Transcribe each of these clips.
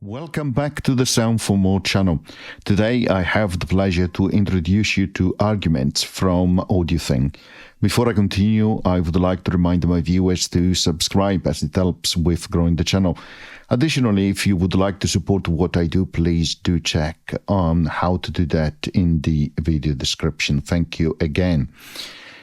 Welcome back to the Sound for More channel. Today I have the pleasure to introduce you to arguments from AudioThing. Before I continue, I would like to remind my viewers to subscribe as it helps with growing the channel. Additionally, if you would like to support what I do, please do check on how to do that in the video description. Thank you again.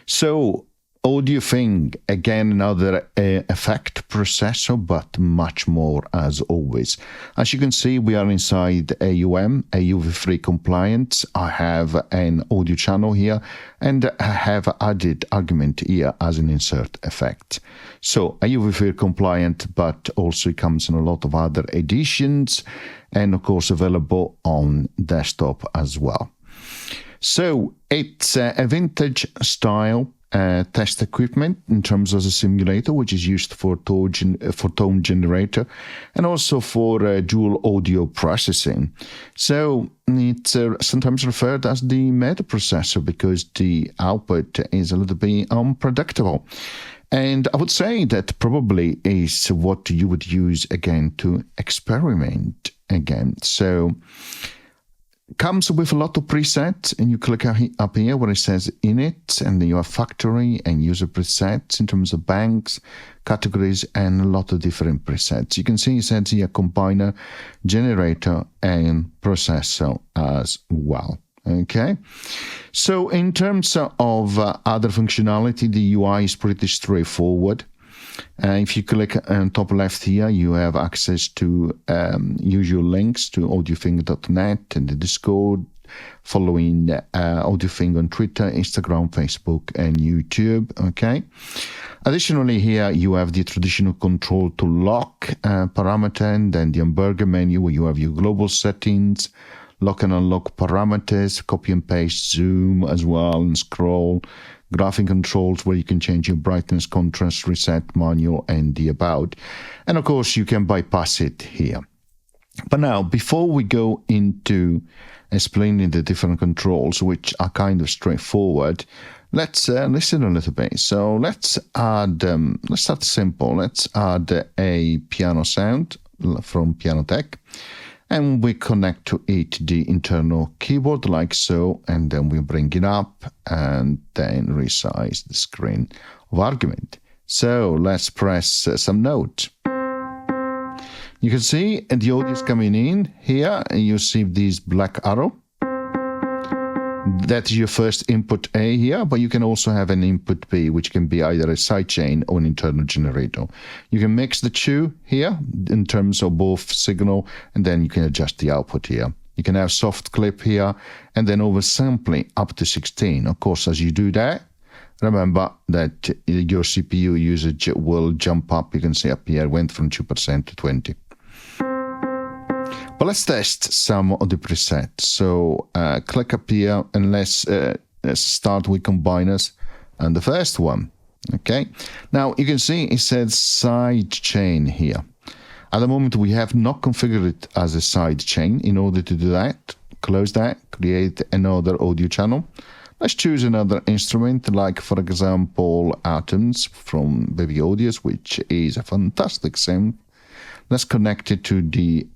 So, AudioThing, again, another effect processor, but much more as always. As you can see, we are inside AUv3 compliant. I have an audio channel here, and I have added argument here as an insert effect. So AUv3 compliant, but also it comes in a lot of other editions, and of course available on desktop as well. So it's a vintage style test equipment in terms of the simulator, which is used for tone generator and also for dual audio processing. So it's sometimes referred as the meta processor because the output is a little bit unpredictable. And I would say that probably is what you would use again to experiment again. So comes with a lot of presets, and you click up here where it says init, and then you have factory and user presets in terms of banks, categories, and a lot of different presets. You can see it says here combiner, generator, and processor as well. Okay, so in terms of other functionality, the UI is pretty straightforward. If you click on top left here, you have access to usual links to audiothing.net and the Discord, following AudioThing on Twitter, Instagram, Facebook, and YouTube. Okay. Additionally, here you have the traditional control to lock parameter, and then the hamburger menu where you have your global settings, lock and unlock parameters, copy and paste, zoom as well, and scroll. Graphing controls where you can change your brightness, contrast, reset, manual, and the about. And of course, you can bypass it here. But now, before we go into explaining the different controls, which are kind of straightforward, let's listen a little bit. So let's start simple. Let's add a piano sound from Piano Tech. And we connect to it the internal keyboard like so, and then we bring it up and then resize the screen of argument. So let's press some notes. You can see the audio is coming in here, and you see this black arrow. That's your first input A here, but you can also have an input B, which can be either a sidechain or an internal generator. You can mix the two here in terms of both signal, and then you can adjust the output here. You can have soft clip here, and then oversampling up to 16. Of course, as you do that, remember that your CPU usage will jump up. You can see up here, went from 2% to 20%. But let's test some of the presets. So click up here and let's start with combiners and the first one. Okay. Now you can see it says sidechain here. At the moment we have not configured it as a sidechain. In order to do that, close that, create another audio channel. Let's choose another instrument, like for example Atoms from Baby Audios, which is a fantastic sound. Let's connect it to the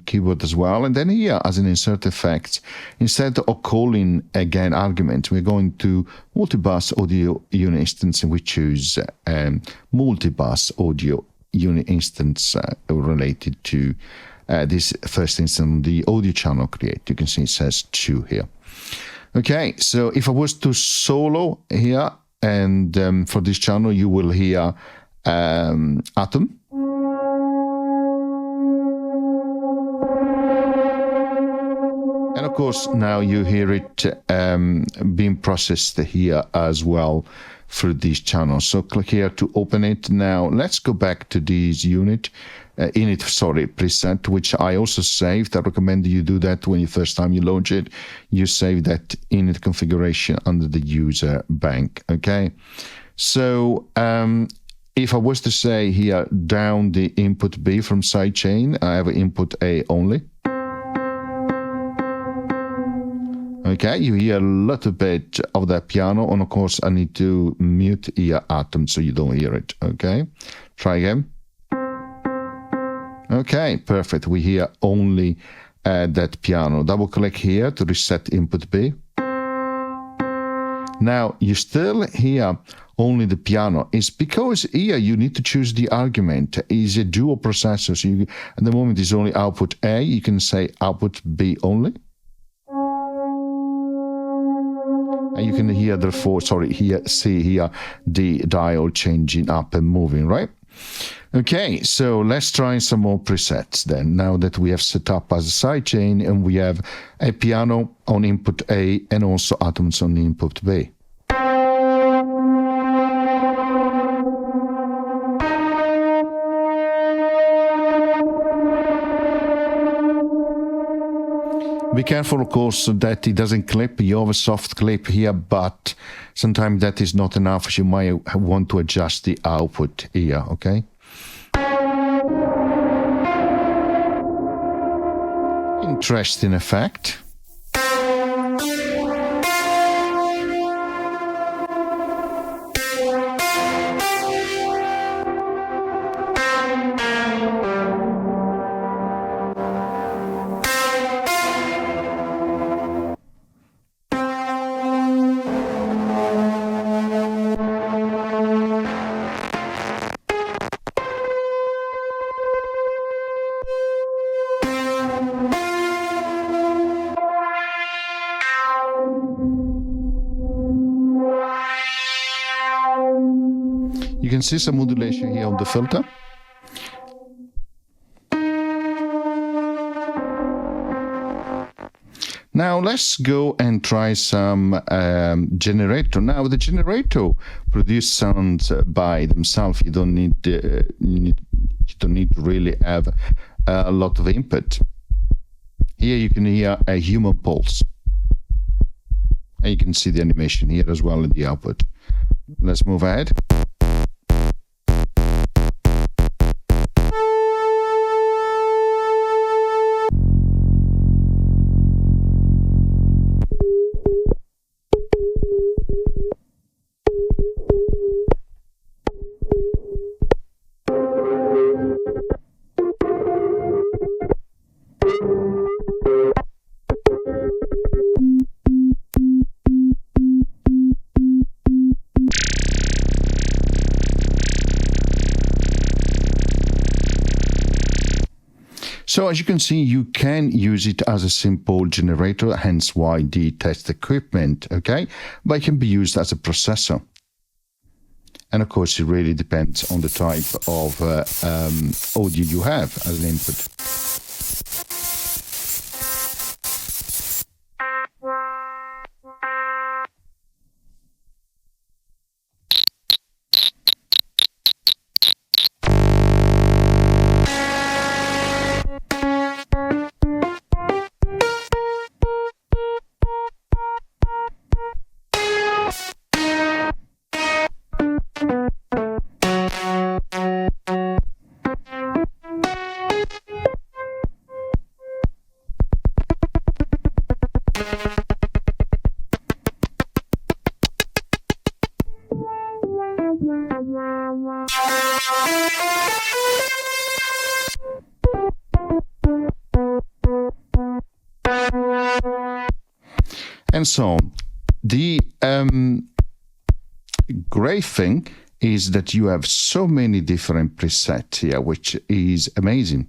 keyboard as well. And then here, as an insert effect, instead of calling again argument, we're going to multibus audio unit instance, and we choose multibus audio unit instance related to this first instance, the audio channel create. You can see it says 2 here. Okay, so if I was to solo here, and for this channel, you will hear Atom. And of course, now you hear it being processed here as well through these channels. So click here to open it. Now let's go back to this unit, preset, which I also saved. I recommend you do that when you first time you launch it. You save that init configuration under the user bank. Okay. So if I was to say here down the input B from sidechain, I have input A only. Okay, you hear a little bit of that piano, and of course I need to mute ear Atom so you don't hear it. Okay, try again. Okay, perfect. We hear only that piano. Double click here to reset input B. Now you still hear only the piano. It's because here you need to choose the argument. It's a dual processor, so you, at the moment it's only output A. You can say output B only. And you can hear see here the dial changing up and moving, right? Okay, so let's try some more presets then. Now that we have set up as a sidechain and we have a piano on input A and also atoms on input B. Be careful, of course, that it doesn't clip. You have a soft clip here, but sometimes that is not enough. You might want to adjust the output here, okay? Interesting effect. You can see some modulation here on the filter. Now let's go and try some generator. Now the generator produce sounds by themselves. You don't need to really have a lot of input. Here you can hear a human pulse. And you can see the animation here as well in the output. Let's move ahead. So as you can see, you can use it as a simple generator, hence why the test equipment, okay? But it can be used as a processor. And of course, it really depends on the type of audio you have as an input. And so on. The great thing is that you have so many different presets here, which is amazing,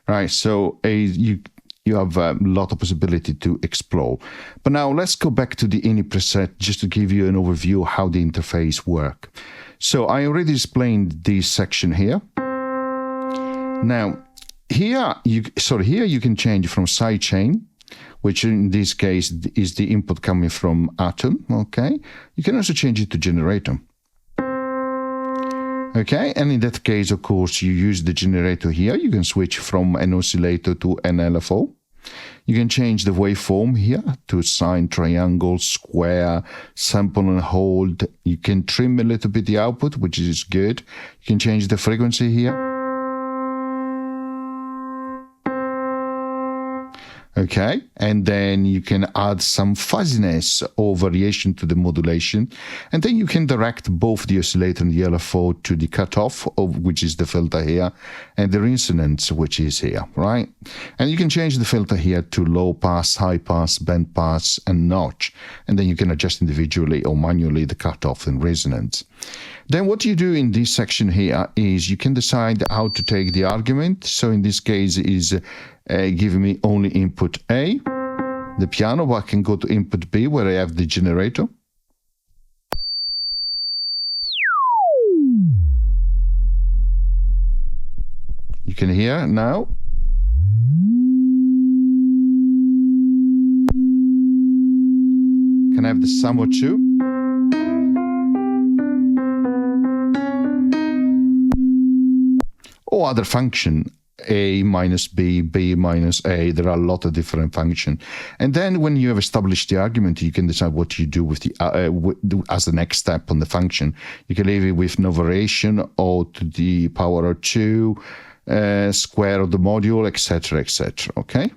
right? So you have a lot of possibility to explore. But now let's go back to the any preset just to give you an overview how the interface works. So I already explained this section here. Now here you can change from sidechain, which in this case is the input coming from Atom, okay? You can also change it to generator. Okay, and in that case, of course, you use the generator here. You can switch from an oscillator to an LFO. You can change the waveform here to sine, triangle, square, sample and hold. You can trim a little bit the output, which is good. You can change the frequency here. Okay, and then you can add some fuzziness or variation to the modulation, and then you can direct both the oscillator and the LFO to the cutoff, which is the filter here, and the resonance, which is here, right? And you can change the filter here to low pass, high pass, band pass, and notch, and then you can adjust individually or manually the cutoff and resonance. Then what you do in this section here is you can decide how to take the argument. So in this case is giving me only input A, the piano, but I can go to input B where I have the generator. You can hear now. Can I have the sum or two? Or other function, A minus B, B minus A. There are a lot of different functions. And then when you have established the argument, you can decide what you do with the as the next step on the function. You can leave it with no variation or to the power of 2, square of the module, etc., etc. Okay?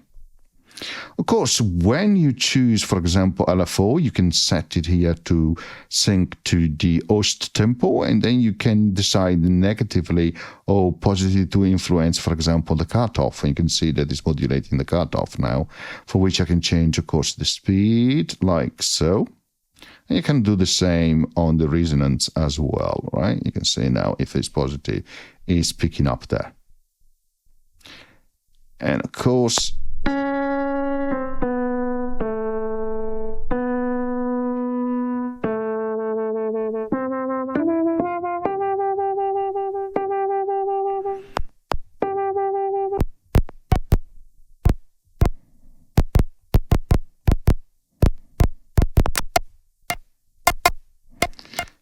Of course, when you choose, for example, LFO, you can set it here to sync to the host tempo, and then you can decide negatively or positively to influence, for example, the cutoff. And you can see that it's modulating the cutoff now, for which I can change, of course, the speed, like so. And you can do the same on the resonance as well, right? You can see now if it's positive, it's picking up there. And of course,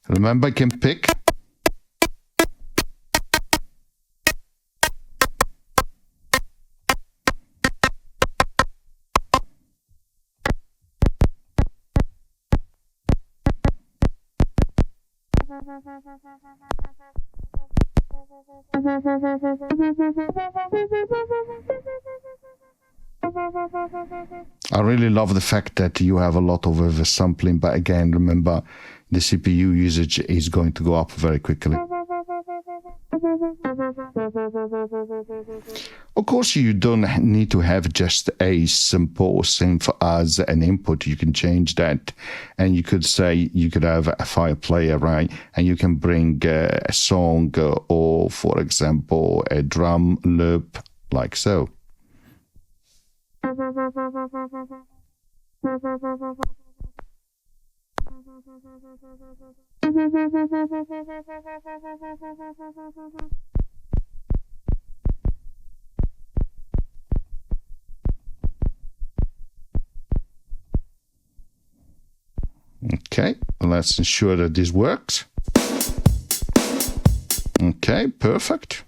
remember, I can pick. I really love the fact that you have a lot of oversampling, but again, remember, the CPU usage is going to go up very quickly. Of course, you don't need to have just a simple synth as an input. You can change that, and you could say you could have a file player, right? And you can bring a song or, for example, a drum loop, like so. Okay, let's ensure that this works. Okay, perfect.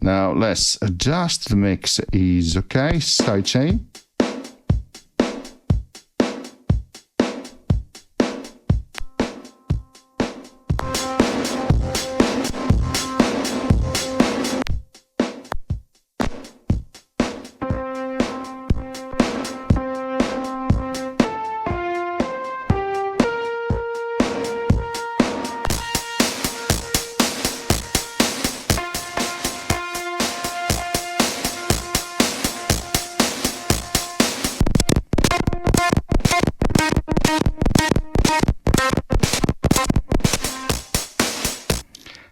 Now let's adjust the mix is okay, sidechain.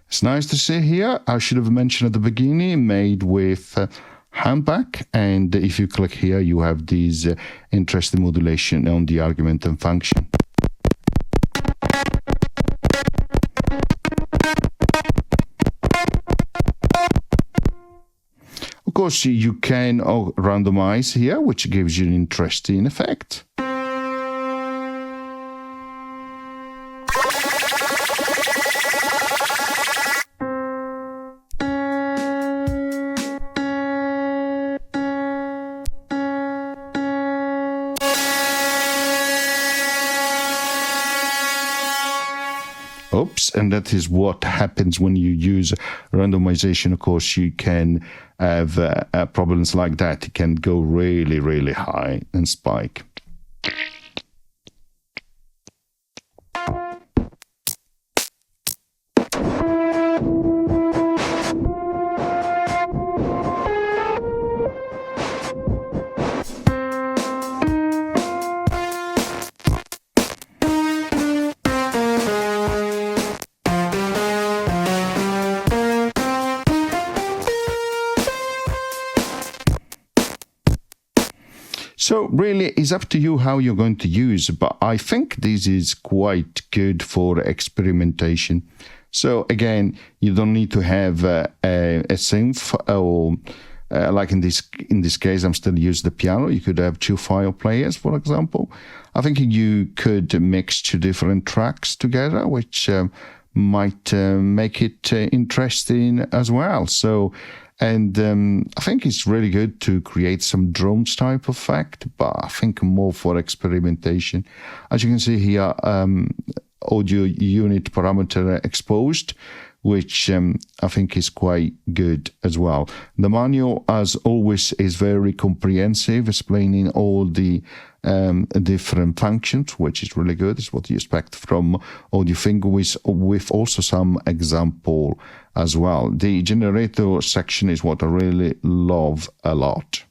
It's nice to see here. I should have mentioned at the beginning, made with handback, and if you click here, you have these interesting modulation on the argument and function. Of course, you can randomize here, which gives you an interesting effect. loops, and that is what happens when you use randomization. Of course, you can have problems like that. It can go really, really high and spike. So really, it's up to you how you're going to use, but I think this is quite good for experimentation. So again, you don't need to have a synth, or like in this case, I'm still using the piano. You could have 2 file players, for example. I think you could mix 2 different tracks together, which might make it interesting as well. So. And I think it's really good to create some drums type effect, but I think more for experimentation. As you can see here, audio unit parameter exposed, which I think is quite good as well. The manual, as always, is very comprehensive, explaining all the different functions, which is really good. It's what you expect from AudioThing, with also some example as well. The generator section is what I really love a lot.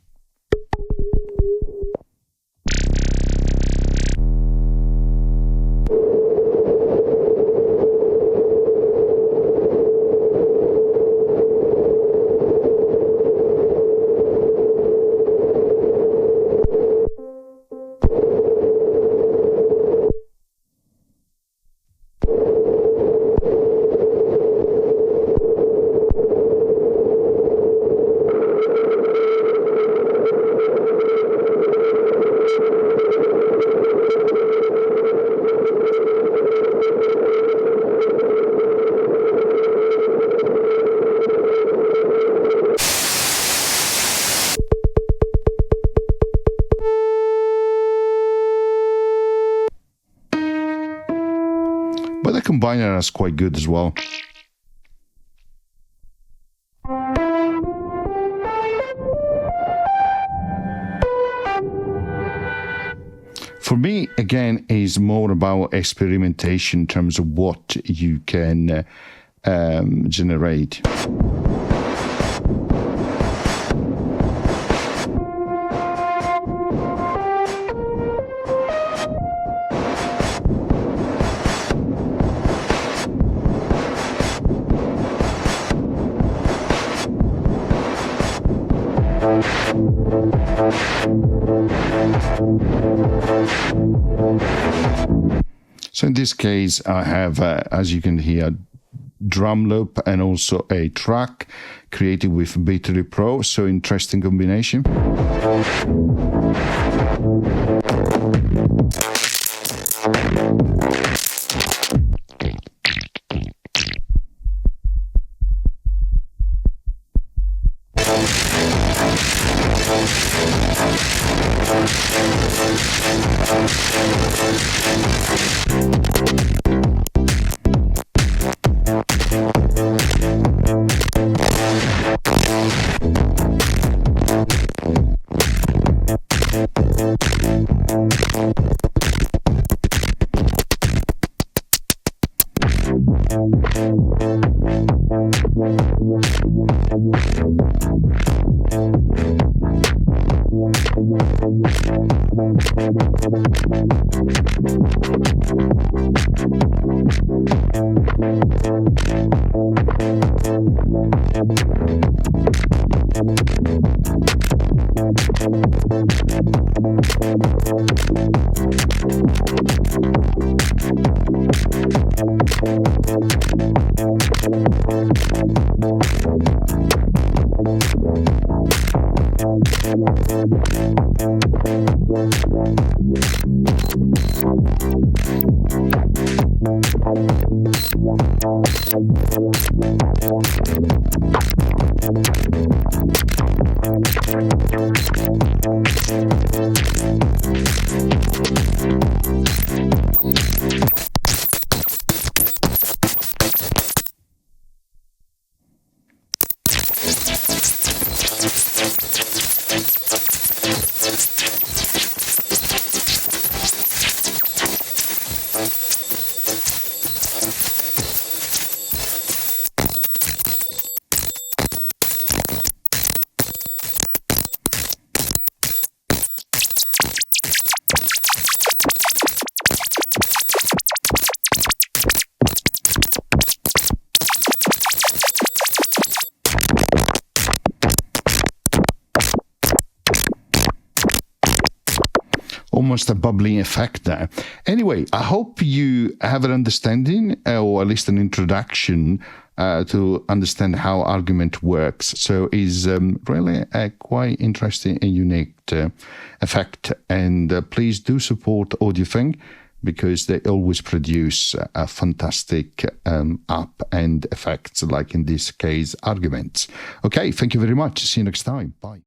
But the combiner is quite good as well. For me, again, is more about experimentation in terms of what you can generate. So in this case, I have, as you can hear, drum loop and also a track created with AUv3 Pro. So interesting combination. almost a bubbling effect there. Anyway, I hope you have an understanding or at least an introduction to understand how argument works. So it's really a quite interesting and unique effect. And please do support AudioThing, because they always produce a fantastic app and effects, like in this case, arguments. Okay, thank you very much. See you next time. Bye.